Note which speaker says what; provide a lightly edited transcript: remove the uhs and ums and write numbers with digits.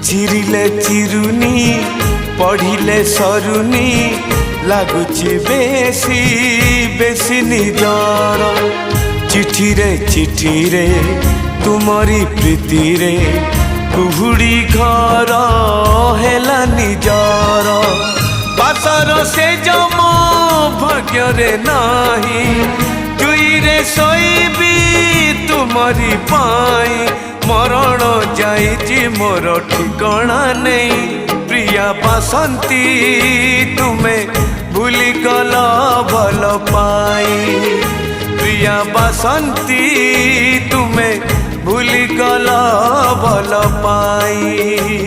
Speaker 1: चिरिले चिरुनी पढ़िले सरुनी लगुची बेसी बेसी निजर चिठी रे तुमरी प्रीति रे कुहुड़ी घर हेला निजर बासर से जम भाग्य रे नाही जुई रे सोईबी तुमरी पाई मरण जाइछि मोर ठिकଣା नहीं प्रिया बासंती तुम्हें भूली गल भल पाई प्रिया बासंती तुम्हें भूली गल भल पाई।